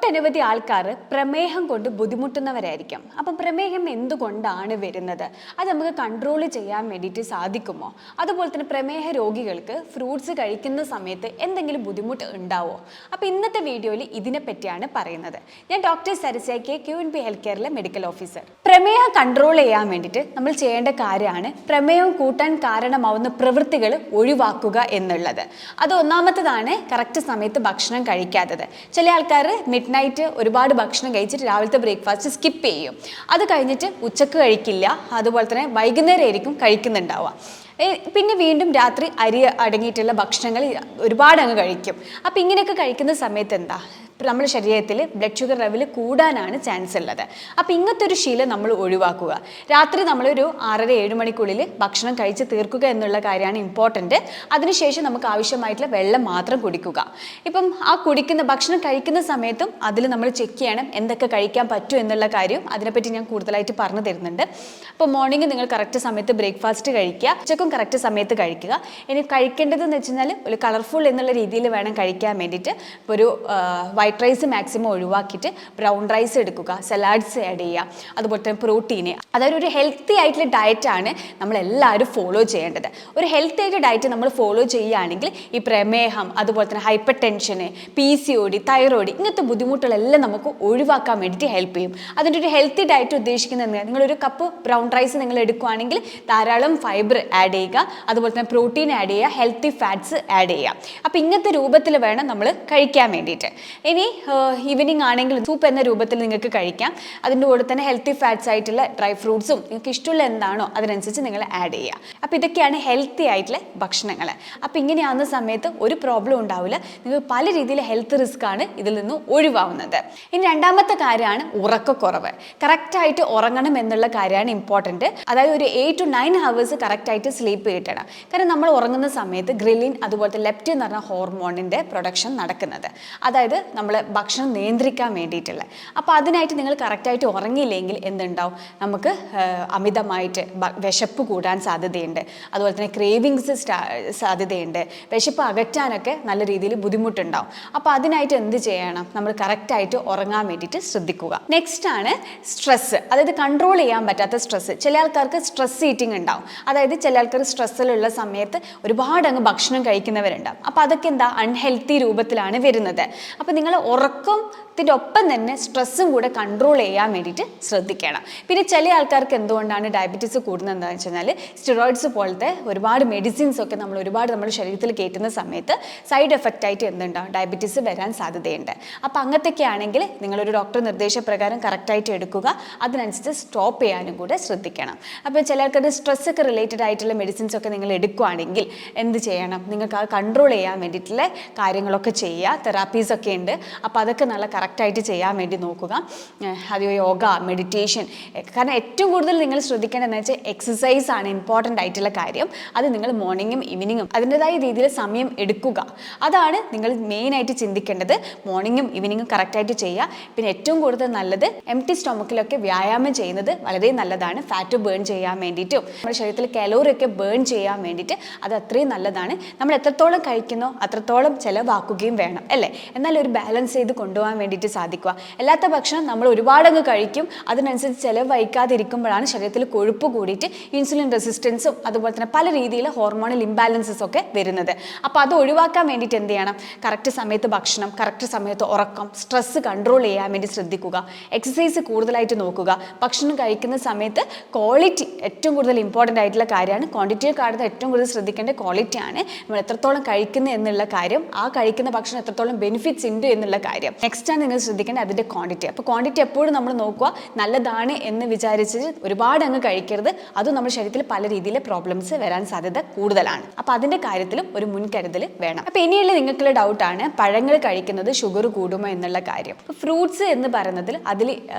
ഒട്ടനവധി ആൾക്കാർ പ്രമേഹം കൊണ്ട് ബുദ്ധിമുട്ടുന്നവരായിരിക്കും. അപ്പം പ്രമേഹം എന്തുകൊണ്ടാണ് വരുന്നത്, അത് നമുക്ക് കൺട്രോൾ ചെയ്യാൻ വേണ്ടിയിട്ട് സാധിക്കുമോ? അതുപോലെ തന്നെ പ്രമേഹ രോഗികൾക്ക് ഫ്രൂട്ട്സ് കഴിക്കുന്ന സമയത്ത് എന്തെങ്കിലും ബുദ്ധിമുട്ട് ഉണ്ടാവോ? അപ്പോൾ ഇന്നത്തെ വീഡിയോയിൽ ഇതിനെപ്പറ്റിയാണ് പറയുന്നത്. ഞാൻ doctor Sarasya K, QNB health കെയറിലെ മെഡിക്കൽ ഓഫീസർ. പ്രമേഹം കൺട്രോൾ ചെയ്യാൻ വേണ്ടിയിട്ട് നമ്മൾ ചെയ്യേണ്ട കാര്യമാണ് പ്രമേഹം കൂട്ടാൻ കാരണമാവുന്ന പ്രവൃത്തികൾ ഒഴിവാക്കുക എന്നുള്ളത്. അത് ഒന്നാമത്തേതാണ് കറക്റ്റ് സമയത്ത് ഭക്ഷണം കഴിക്കാത്തത്. ചില ആൾക്കാർ മിഡ് നൈറ്റ് ഒരുപാട് ഭക്ഷണം കഴിച്ചിട്ട് രാവിലത്തെ ബ്രേക്ക്ഫാസ്റ്റ് സ്കിപ്പ് ചെയ്യും. അത് കഴിഞ്ഞിട്ട് ഉച്ചക്ക് കഴിക്കില്ല, അതുപോലെ തന്നെ വൈകുന്നേരം ആയിരിക്കും കഴിക്കുന്നുണ്ടാവുക. പിന്നെ വീണ്ടും രാത്രി അരി അടങ്ങിയിട്ടുള്ള ഭക്ഷണങ്ങൾ ഒരുപാട് അങ്ങ് കഴിക്കും. അപ്പം ഇങ്ങനെയൊക്കെ കഴിക്കുന്ന സമയത്ത് എന്താ, നമ്മുടെ ശരീരത്തിൽ ബ്ലഡ് ഷുഗർ ലെവൽ കൂടാനാണ് ചാൻസ് ഉള്ളത്. അപ്പോൾ ഇങ്ങനത്തെ ഒരു ശീലം നമ്മൾ ഒഴിവാക്കുക. രാത്രി നമ്മളൊരു 6:30-7 മണിക്കുള്ളിൽ ഭക്ഷണം കഴിച്ച് തീർക്കുക എന്നുള്ള കാര്യമാണ് ഇമ്പോർട്ടൻറ്റ്. അതിനുശേഷം നമുക്ക് ആവശ്യമായിട്ടുള്ള വെള്ളം മാത്രം കുടിക്കുക. ഇപ്പം ആ ഭക്ഷണം കഴിക്കുന്ന സമയത്തും അതിൽ നമ്മൾ ചെക്ക് ചെയ്യണം എന്തൊക്കെ കഴിക്കാൻ പറ്റും എന്നുള്ള കാര്യം. അതിനെപ്പറ്റി ഞാൻ കൂടുതലായിട്ട് പറഞ്ഞു തരുന്നുണ്ട്. അപ്പോൾ മോർണിംഗ് നിങ്ങൾ കറക്റ്റ് സമയത്ത് ബ്രേക്ക്ഫാസ്റ്റ് കഴിക്കുക, ഉച്ചക്കും കറക്റ്റ് സമയത്ത് കഴിക്കുക. ഇനി കഴിക്കേണ്ടതെന്ന് വെച്ച് കഴിഞ്ഞാൽ ഒരു കളർഫുൾ എന്നുള്ള രീതിയിൽ വേണം കഴിക്കാൻ വേണ്ടിയിട്ട്. ഇപ്പോൾ ഒരു വൈറ്റ് റൈസ് മാക്സിമം ഒഴിവാക്കിയിട്ട് ബ്രൗൺ റൈസ് എടുക്കുക, സലാഡ്സ് ആഡ് ചെയ്യുക, അതുപോലെ തന്നെ പ്രോട്ടീന്. അതായത് ഒരു ഹെൽത്തി ആയിട്ടുള്ള ഡയറ്റാണ് നമ്മളെല്ലാവരും ഫോളോ ചെയ്യേണ്ടത്. ഒരു ഹെൽത്തി ആയിട്ട് ഡയറ്റ് നമ്മൾ ഫോളോ ചെയ്യുകയാണെങ്കിൽ ഈ പ്രമേഹം, അതുപോലെ തന്നെ ഹൈപ്പർ ടെൻഷന്, PCOD, തൈറോയിഡ് ഇങ്ങനത്തെ ബുദ്ധിമുട്ടുകളെല്ലാം നമുക്ക് ഒഴിവാക്കാൻ വേണ്ടിയിട്ട് ഹെൽപ്പ് ചെയ്യും. അതിൻ്റെ ഒരു ഹെൽത്തി ഡയറ്റ് ഉദ്ദേശിക്കുന്നത് നിങ്ങളൊരു കപ്പ് ബ്രൗൺ റൈസ് നിങ്ങൾ എടുക്കുകയാണെങ്കിൽ ധാരാളം ഫൈബർ ആഡ് ചെയ്യുക, അതുപോലെ തന്നെ പ്രോട്ടീൻ ആഡ് ചെയ്യുക, ഹെൽത്തി ഫാറ്റ്സ് ആഡ് ചെയ്യുക. അപ്പോൾ ഇങ്ങനത്തെ രൂപത്തിൽ വേണം നമ്മൾ കഴിക്കാൻ വേണ്ടിയിട്ട്. ഇനി ഈവനിങ് ആണെങ്കിൽ സൂപ്പ് എന്ന രൂപത്തിൽ നിങ്ങൾക്ക് കഴിക്കാം. അതിൻ്റെ കൂടെ തന്നെ ഹെൽത്തി ഫാറ്റ്സ് ആയിട്ടുള്ള ഡ്രൈ ഫ്രൂട്ട്സും നിങ്ങൾക്ക് ഇഷ്ടമുള്ള എന്താണോ അതിനനുസരിച്ച് നിങ്ങൾ ആഡ് ചെയ്യുക. അപ്പോൾ ഇതൊക്കെയാണ് ഹെൽത്തി ആയിട്ടുള്ള ഭക്ഷണങ്ങൾ. അപ്പോൾ ഇങ്ങനെയാവുന്ന സമയത്ത് ഒരു പ്രോബ്ലം ഉണ്ടാവില്ല. നിങ്ങൾക്ക് പല രീതിയിൽ ഹെൽത്ത് റിസ്ക് ആണ് ഇതിൽ നിന്ന് ഒഴിവാവുന്നത്. ഇനി രണ്ടാമത്തെ കാര്യമാണ് ഉറക്കക്കുറവ്. കറക്റ്റായിട്ട് ഉറങ്ങണം എന്നുള്ള കാര്യമാണ് ഇമ്പോർട്ടൻറ്റ്. അതായത് ഒരു 8 to 9 hours കറക്റ്റായിട്ട് സ്ലീപ്പ് കിട്ടണം. കാരണം നമ്മൾ ഉറങ്ങുന്ന സമയത്ത് ഗ്രിലിൻ, അതുപോലത്തെ ലെപ്റ്റിൻ എന്ന് പറഞ്ഞ ഹോർമോണിൻ്റെ പ്രൊഡക്ഷൻ നടക്കുന്നത്. അതായത് നമ്മൾ ഭക്ഷണം നിയന്ത്രിക്കാൻ വേണ്ടിയിട്ടുള്ള. അപ്പോൾ അതിനായിട്ട് നിങ്ങൾ കറക്റ്റായിട്ട് ഉറങ്ങിയില്ലെങ്കിൽ എന്തുണ്ടാവും, നമുക്ക് അമിതമായിട്ട് വിശപ്പ് കൂടാൻ സാധ്യതയുണ്ട്. അതുപോലെ തന്നെ ക്രേവിങ്സ് സാധ്യതയുണ്ട്. വിശപ്പ് അകറ്റാനൊക്കെ നല്ല രീതിയിൽ ബുദ്ധിമുട്ടുണ്ടാവും. അപ്പോൾ അതിനായിട്ട് എന്ത് ചെയ്യണം, നമ്മൾ കറക്റ്റായിട്ട് ഉറങ്ങാൻ വേണ്ടിയിട്ട് ശ്രദ്ധിക്കുക. നെക്സ്റ്റ് ആണ് സ്ട്രെസ്സ്. അതായത് കൺട്രോൾ ചെയ്യാൻ പറ്റാത്ത സ്ട്രെസ്സ്. ചില ആൾക്കാർക്ക് സ്ട്രെസ് ഈറ്റിംഗ് ഉണ്ടാവും. അതായത് ചില ആൾക്കാർ സ്ട്രെസ്സിലുള്ള സമയത്ത് ഒരുപാട് അങ്ങ് ഭക്ഷണം കഴിക്കുന്നവരുണ്ടാവും. അപ്പോൾ അതൊക്കെ എന്താ, അൺഹെൽത്തി രൂപത്തിലാണ് വരുന്നത്. അപ്പോൾ നിങ്ങൾ ഉറക്കത്തിൻ്റെ ഒപ്പം തന്നെ സ്ട്രെസ്സും കൂടെ കൺട്രോൾ ചെയ്യാൻ വേണ്ടിയിട്ട് ശ്രദ്ധിക്കണം. പിന്നെ ചില ആൾക്കാർക്ക് എന്തുകൊണ്ടാണ് ഡയബറ്റീസ് കൂടുന്നത് എന്താണെന്ന് വെച്ച് കഴിഞ്ഞാൽ സ്റ്റിറോയിഡ്സ് പോലത്തെ ഒരുപാട് മെഡിസിൻസ് ഒക്കെ നമ്മൾ നമ്മുടെ ശരീരത്തിൽ കയറ്റുന്ന സമയത്ത് സൈഡ് എഫക്റ്റ് ആയിട്ട് എന്തുണ്ടാവും, ഡയബറ്റീസ് വരാൻ സാധ്യതയുണ്ട്. അപ്പോൾ അങ്ങനത്തെയൊക്കെ ആണെങ്കിൽ നിങ്ങളൊരു ഡോക്ടർ നിർദ്ദേശപ്രകാരം കറക്റ്റായിട്ട് എടുക്കുക. അതിനനുസരിച്ച് സ്റ്റോപ്പ് ചെയ്യാനും കൂടെ ശ്രദ്ധിക്കണം. അപ്പോൾ ചിലർക്കത് സ്ട്രെസ് ഒക്കെ റിലേറ്റഡ് ആയിട്ടുള്ള മെഡിസിൻസ് ഒക്കെ നിങ്ങൾ എടുക്കുകയാണെങ്കിൽ എന്ത് ചെയ്യണം, നിങ്ങൾക്ക് അത് കൺട്രോൾ ചെയ്യാൻ വേണ്ടിയിട്ടുള്ള കാര്യങ്ങളൊക്കെ ചെയ്യുക. തെറാപ്പീസ് ഒക്കെ ഉണ്ട്. അപ്പോൾ അതൊക്കെ നല്ല കറക്റ്റായിട്ട് ചെയ്യാൻ വേണ്ടി നോക്കുക. അത് യോഗ, മെഡിറ്റേഷൻ. കാരണം ഏറ്റവും കൂടുതൽ നിങ്ങൾ ശ്രദ്ധിക്കേണ്ടതെന്ന് വെച്ചാൽ എക്സസൈസ് ആണ് ഇമ്പോർട്ടൻ്റ് ആയിട്ടുള്ള കാര്യം. അത് നിങ്ങൾ മോർണിംഗും ഈവനിങ്ങും അതിൻ്റെതായ രീതിയിൽ സമയം എടുക്കുക. അതാണ് നിങ്ങൾ മെയിനായിട്ട് ചിന്തിക്കേണ്ടത്. മോർണിംഗും ഈവനിങ്ങും കറക്റ്റായിട്ട് ചെയ്യുക. പിന്നെ ഏറ്റവും കൂടുതൽ നല്ലത് എംപ്റ്റി സ്റ്റൊമക്കിലൊക്കെ വ്യായാമം ചെയ്യുന്നത് വളരെ നല്ലതാണ്. ഫാറ്റ് ബേൺ ചെയ്യാൻ വേണ്ടിയിട്ടും നമ്മുടെ ശരീരത്തിൽ കലോറിയൊക്കെ ബേൺ ചെയ്യാൻ വേണ്ടിയിട്ട് അത് അത്രയും നല്ലതാണ്. നമ്മൾ എത്രത്തോളം കഴിക്കുന്നോ അത്രത്തോളം ചിലവാക്കുകയും വേണം, അല്ലേ? എന്നാൽ ഒരു ബാലൻസ് ചെയ്ത് കൊണ്ടുപോകാൻ വേണ്ടിയിട്ട് സാധിക്കുക. അല്ലാത്ത ഭക്ഷണം നമ്മൾ ഒരുപാടങ്ങ് കഴിക്കും. അതിനനുസരിച്ച് ചിലവഴിക്കാതിരിക്കുമ്പോഴാണ് ശരീരത്തിൽ കൊഴുപ്പ് കൂടിയിട്ട് ഇൻസുലിൻ റെസിസ്റ്റൻസും അതുപോലെ തന്നെ പല രീതിയിലെ ഹോർമോണൽ ഇംബാലൻസസ് ഒക്കെ വരുന്നത്. അപ്പോൾ അത് ഒഴിവാക്കാൻ വേണ്ടിയിട്ട് എന്ത് ചെയ്യണം, കറക്റ്റ് സമയത്ത് ഭക്ഷണം, കറക്റ്റ് സമയത്ത് ഉറക്കം, സ്ട്രെസ്സ് കൺട്രോൾ ചെയ്യാൻ വേണ്ടി ശ്രദ്ധിക്കുക. എക്സസൈസ് കൂടുതലായിട്ട് നോക്കുക. ഭക്ഷണം കഴിക്കുന്ന സമയത്ത് ക്വാളിറ്റി ഏറ്റവും കൂടുതൽ ഇമ്പോർട്ടൻ്റ് ആയിട്ടുള്ള കാര്യമാണ്. ക്വാണ്ടിറ്റിയെ കാണുന്നത് ഏറ്റവും കൂടുതൽ ശ്രദ്ധിക്കേണ്ട ക്വാളിറ്റിയാണ്. നമ്മൾ എത്രത്തോളം കഴിക്കുന്നത് എന്നുള്ള കാര്യം, ആ കഴിക്കുന്ന ഭക്ഷണം എത്രത്തോളം ബെനിഫിറ്റ്സ് ഉണ്ട് എന്നുള്ള കാര്യം. നെക്സ്റ്റ് ആണ് നിങ്ങൾ ശ്രദ്ധിക്കേണ്ടത് അതിൻ്റെ ക്വാണ്ടിറ്റി. അപ്പോൾ ക്വാണ്ടിറ്റി എപ്പോഴും നമ്മൾ നോക്കുക. നല്ലതാണ് എന്ന് വിചാരിച്ച് ഒരുപാട് അങ്ങ് കഴിക്കരുത്. അതും നമ്മുടെ ശരീരത്തിൽ പല രീതിയിലെ പ്രോബ്ലംസ് വരാൻ സാധ്യത കൂടുതലാണ്. അപ്പോൾ അതിൻ്റെ കാര്യത്തിലും ഒരു മുൻകരുതൽ വേണം. അപ്പോൾ ഇനിയുള്ള നിങ്ങൾക്കുള്ള ഡൗട്ടാണ് പഴങ്ങൾ കഴിക്കുന്നത് ഷുഗർ കൂടുമോ എന്നുള്ള കാര്യം. അപ്പോൾ ഫ്രൂട്ട്സ് എന്ന് പറയുന്നതിൽ അതിൽ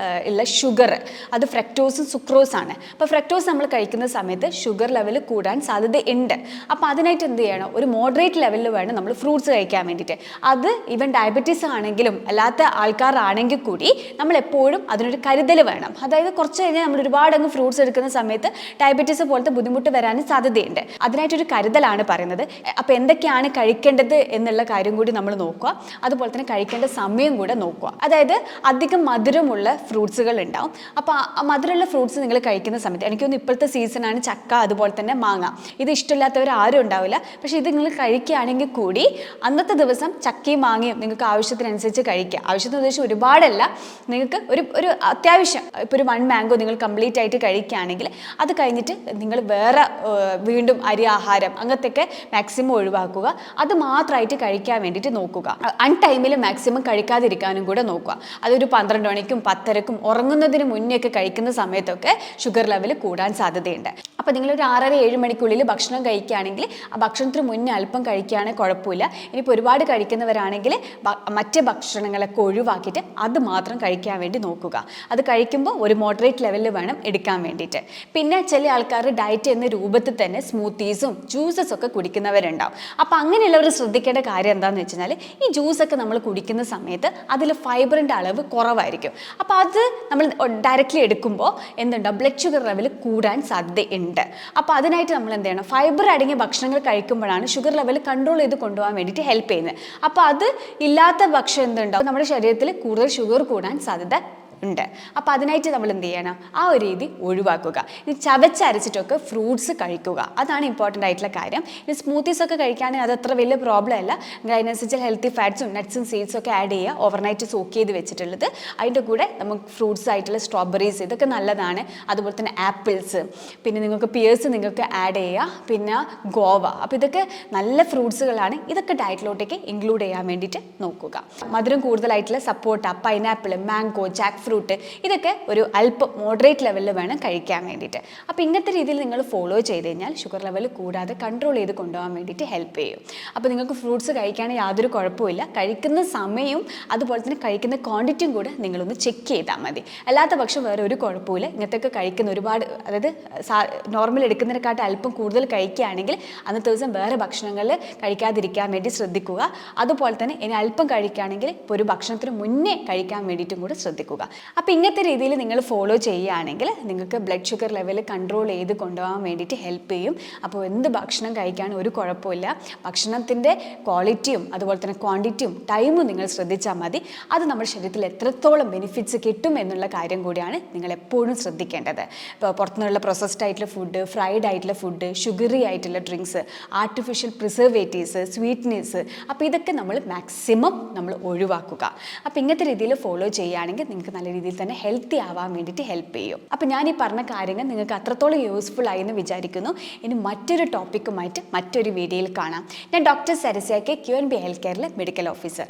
ഉള്ള ഷുഗർ അത് ഫ്രക്ടോസും സുക്രോസ് ആണ്. അപ്പോൾ ഫ്രക്ടോസ് നമ്മൾ കഴിക്കുന്ന സമയത്ത് ഷുഗർ ലെവൽ കൂടാൻ സാധ്യതയുണ്ട്. അപ്പോൾ അതിനായിട്ട് എന്ത് ചെയ്യണം, ഒരു മോഡറേറ്റ് ലെവലിൽ വേണം നമ്മൾ ഫ്രൂട്ട്സ് കഴിക്കാൻ വേണ്ടിയിട്ട്. അത് ഈവൻ ഡയബറ്റീസ് ആണെങ്കിലും അല്ലാത്ത ആൾക്കാരാണെങ്കിൽ കൂടി നമ്മൾ എപ്പോഴും അതിനൊരു കരുതൽ വേണം. അതായത് കുറച്ച് കഴിഞ്ഞാൽ നമ്മൾ ഒരുപാട് അങ്ങ് ഫ്രൂട്ട്സ് എടുക്കുന്ന സമയത്ത് ഡയബറ്റീസ് പോലത്തെ ബുദ്ധിമുട്ട് വരാനും സാധ്യതയുണ്ട്. അതിനായിട്ടൊരു കരുതലാണ് പറയുന്നത്. അപ്പോൾ എന്തൊക്കെയാണ് കഴിക്കേണ്ടത് എന്നുള്ള കാര്യം കൂടി നമ്മൾ നോക്കുക. അതുപോലെ തന്നെ കഴിക്കേണ്ട സമയം കൂടെ നോക്കുക. അതായത് അധികം മധുരമുള്ള ഫ്രൂട്ട്സുകൾ ഉണ്ടാവും. അപ്പോൾ മധുരമുള്ള ഫ്രൂട്ട്സ് നിങ്ങൾ കഴിക്കുന്ന സമയത്ത്, എനിക്കൊന്ന് ഇപ്പോഴത്തെ സീസണാണ് ചക്ക, അതുപോലെ തന്നെ മാങ്ങ. ഇത് ഇഷ്ടമില്ലാത്തവർ ആരും ഉണ്ടാവില്ല. പക്ഷേ ഇത് നിങ്ങൾ കഴിക്കുകയാണെങ്കിൽ കൂടി അന്നത്തെ ദിവസം ചക്കയും മാങ്ങയും നിങ്ങൾക്ക് ആവശ്യത്തിനനുസരിച്ച് കഴിക്കുക. ആവശ്യത്തിന് ഉദ്ദേശിച്ച് ഒരുപാടല്ല, നിങ്ങൾക്ക് ഒരു അത്യാവശ്യം ഇപ്പോൾ ഒരു 1 മാംഗോ നിങ്ങൾ കംപ്ലീറ്റ് ആയിട്ട് കഴിക്കുകയാണെങ്കിൽ അത് കഴിഞ്ഞിട്ട് നിങ്ങൾ വേറെ വീണ്ടും അരി ആഹാരം അങ്ങനത്തെയൊക്കെ മാക്സിമം ഒഴിവാക്കുക. അത് മാത്രമായിട്ട് കഴിക്കാൻ വേണ്ടിയിട്ട് നോക്കുക. അൺടൈമിൽ മാക്സിമം കഴിക്കാതിരിക്കാനും കൂടെ നോക്കുക. അതൊരു 12 മണിക്കും 10:30ക്കും ഉറങ്ങുന്നതിന് മുന്നേ ഒക്കെ കഴിക്കുന്ന സമയത്തൊക്കെ ഷുഗർ ലെവൽ കൂടാൻ സാധ്യതയുണ്ട്. അപ്പോൾ നിങ്ങളൊരു 6:30-7 മണിക്കുള്ളിൽ ഭക്ഷണം കഴിക്കുകയാണെങ്കിൽ ആ ഭക്ഷണത്തിന് മുന്നേ അല്പം കഴിക്കുകയാണെങ്കിൽ കുഴപ്പമില്ല. ഇനിയിപ്പോൾ ഒരുപാട് കഴിക്കുന്നവരാണെങ്കിൽ മറ്റ് ഭക്ഷണങ്ങളൊക്കെ ഒഴിവാക്കിയിട്ട് അത് മാത്രം കഴിക്കാൻ വേണ്ടി നോക്കുക. അത് കഴിക്കുമ്പോൾ ഒരു മോഡറേറ്റ് ലെവലിൽ വേണം എടുക്കാൻ വേണ്ടിയിട്ട്. പിന്നെ ചില ആൾക്കാർ ഡയറ്റ് എന്ന രൂപത്തിൽ തന്നെ സ്മൂത്തീസും ജ്യൂസസ് ഒക്കെ കുടിക്കുന്നവരുണ്ടാവും. അപ്പോൾ അങ്ങനെയുള്ളവർ ശ്രദ്ധിക്കേണ്ട കാര്യം എന്താണെന്ന് വെച്ചാൽ, ഈ ജ്യൂസൊക്കെ നമ്മൾ കുടിക്കുന്ന സമയത്ത് അതിൽ ഫൈബറിൻ്റെ അളവ് കുറവായിരിക്കും. അപ്പോൾ അത് നമ്മൾ ഡയറക്റ്റ്ലി എടുക്കുമ്പോൾ എന്തുണ്ടാവും, ബ്ലഡ് ഷുഗർ ലെവൽ കൂടാൻ സാധ്യതയുണ്ട്. അപ്പോൾ അതിനായിട്ട് നമ്മൾ എന്ത് ചെയ്യണം, ഫൈബർ അടങ്ങിയ ഭക്ഷണങ്ങൾ കഴിക്കുമ്പോഴാണ് ഷുഗർ ലെവൽ കൺട്രോൾ ചെയ്ത് കൊണ്ടുപോകാൻ വേണ്ടിയിട്ട് ഹെൽപ്പ് ചെയ്യുന്നത്. അപ്പോൾ അത് ഇല്ലാത്ത ഭക്ഷണം എന്തുണ്ടാവും, നമ്മുടെ ശരീരത്തിൽ കൂടുതൽ ഷുഗർ കൂടാൻ സാധ്യത ഉണ്ട്. അപ്പോൾ അതിനായിട്ട് നമ്മൾ എന്ത് ചെയ്യണം, ആ ഒരു രീതി ഒഴിവാക്കുക. ഇനി ചവച്ചരച്ചിട്ടൊക്കെ ഫ്രൂട്ട്സ് കഴിക്കുക, അതാണ് ഇമ്പോർട്ടൻ്റ് ആയിട്ടുള്ള കാര്യം. ഇനി സ്മൂത്തീസ് ഒക്കെ കഴിക്കുകയാണെങ്കിൽ അത് അത്ര വലിയ പ്രോബ്ലം അല്ല. അതിനനുസരിച്ച് ഹെൽത്തി ഫാറ്റ്സും നട്ട്സും സീഡ്സും ഒക്കെ ആഡ് ചെയ്യുക. ഓവർനൈറ്റ് സോക്ക് ചെയ്ത് വെച്ചിട്ടുള്ളത്. അതിൻ്റെ കൂടെ നമുക്ക് ഫ്രൂട്ട്സ് ആയിട്ടുള്ള സ്ട്രോബെറീസ് ഇതൊക്കെ നല്ലതാണ്. അതുപോലെ തന്നെ ആപ്പിൾസ്, പിന്നെ നിങ്ങൾക്ക് പിയേഴ്സ് നിങ്ങൾക്ക് ആഡ് ചെയ്യുക, പിന്നെ ഗോവ. അപ്പോൾ ഇതൊക്കെ നല്ല ഫ്രൂട്ട്സുകളാണ്. ഇതൊക്കെ ഡയറ്റിലോട്ടേക്ക് ഇൻക്ലൂഡ് ചെയ്യാൻ വേണ്ടിയിട്ട് നോക്കുക. മധുരം കൂടുതലായിട്ടുള്ള സപ്പോട്ട, പൈനാപ്പിൾ, മാംഗോ, ജാക്ക് ഫ്രൂട്ട് ഇതൊക്കെ ഒരു അല്പം മോഡറേറ്റ് ലെവലിൽ വേണം കഴിക്കാൻ വേണ്ടിയിട്ട്. അപ്പോൾ ഇങ്ങനത്തെ രീതിയിൽ നിങ്ങൾ ഫോളോ ചെയ്ത് കഴിഞ്ഞാൽ ഷുഗർ ലെവൽ കൂടാതെ കൺട്രോൾ ചെയ്ത് കൊണ്ടുപോകാൻ വേണ്ടിയിട്ട് ഹെൽപ്പ് ചെയ്യും. അപ്പോൾ നിങ്ങൾക്ക് ഫ്രൂട്ട്സ് കഴിക്കുകയാണെങ്കിൽ യാതൊരു കുഴപ്പമില്ല. കഴിക്കുന്ന സമയവും അതുപോലെ തന്നെ കഴിക്കുന്ന ക്വാണ്ടിറ്റിയും കൂടെ നിങ്ങളൊന്ന് ചെക്ക് ചെയ്താൽ മതി. അല്ലാത്ത പക്ഷം വേറെ ഒരു കുഴപ്പമില്ല. ഇങ്ങനത്തെയൊക്കെ കഴിക്കുന്ന ഒരുപാട്, അതായത് നോർമൽ എടുക്കുന്നതിനെക്കാട്ടും അല്പം കൂടുതൽ കഴിക്കുകയാണെങ്കിൽ അന്നത്തെ ദിവസം വേറെ ഭക്ഷണങ്ങളിൽ കഴിക്കാതിരിക്കാൻ വേണ്ടി ശ്രദ്ധിക്കുക. അതുപോലെ തന്നെ ഇനി അല്പം കഴിക്കുകയാണെങ്കിൽ ഇപ്പോൾ ഒരു ഭക്ഷണത്തിന് മുന്നേ കഴിക്കാൻ വേണ്ടിയിട്ടും കൂടെ ശ്രദ്ധിക്കുക. അപ്പോൾ ഇങ്ങനത്തെ രീതിയിൽ നിങ്ങൾ ഫോളോ ചെയ്യുകയാണെങ്കിൽ നിങ്ങൾക്ക് ബ്ലഡ് ഷുഗർ ലെവൽ കൺട്രോൾ ചെയ്ത് കൊണ്ടുപോകാൻ വേണ്ടിയിട്ട് ഹെൽപ്പ് ചെയ്യും. അപ്പോൾ എന്ത് ഭക്ഷണം കഴിക്കാൻ ഒരു കുഴപ്പമില്ല. ഭക്ഷണത്തിൻ്റെ ക്വാളിറ്റിയും അതുപോലെ തന്നെ ക്വാണ്ടിറ്റിയും ടൈമും നിങ്ങൾ ശ്രദ്ധിച്ചാൽ മതി. അത് നമ്മുടെ ശരീരത്തിൽ എത്രത്തോളം ബെനിഫിറ്റ്സ് കിട്ടും എന്നുള്ള കാര്യം കൂടിയാണ് നിങ്ങൾ എപ്പോഴും ശ്രദ്ധിക്കേണ്ടത്. ഇപ്പോൾ പുറത്തുനിന്നുള്ള പ്രോസസ്ഡ് ആയിട്ടുള്ള ഫുഡ്, ഫ്രൈഡ് ആയിട്ടുള്ള ഫുഡ്, ഷുഗറി ആയിട്ടുള്ള ഡ്രിങ്ക്സ്, ആർട്ടിഫിഷ്യൽ പ്രിസർവേറ്റീവ്സ്, സ്വീറ്റ്നെസ്, അപ്പോൾ ഇതൊക്കെ നമ്മൾ മാക്സിമം നമ്മൾ ഒഴിവാക്കുക. അപ്പോൾ ഇങ്ങനത്തെ രീതിയിൽ ഫോളോ ചെയ്യുകയാണെങ്കിൽ നിങ്ങൾക്ക് നല്ല രീതിയിൽ തന്നെ ഹെൽത്തി ആവാൻ വേണ്ടിയിട്ട് ഹെൽപ്പ് ചെയ്യും. അപ്പോൾ ഞാൻ ഈ പറഞ്ഞ കാര്യങ്ങൾ നിങ്ങൾക്ക് അത്രത്തോളം യൂസ്ഫുൾ ആയി എന്ന് വിചാരിക്കുന്നു. ഇനി മറ്റൊരു ടോപ്പിക്കുമായിട്ട് മറ്റൊരു വീഡിയോയിൽ കാണാം. ഞാൻ doctor Sarasya K, QNB health കെയറിലെ മെഡിക്കൽ ഓഫീസർ.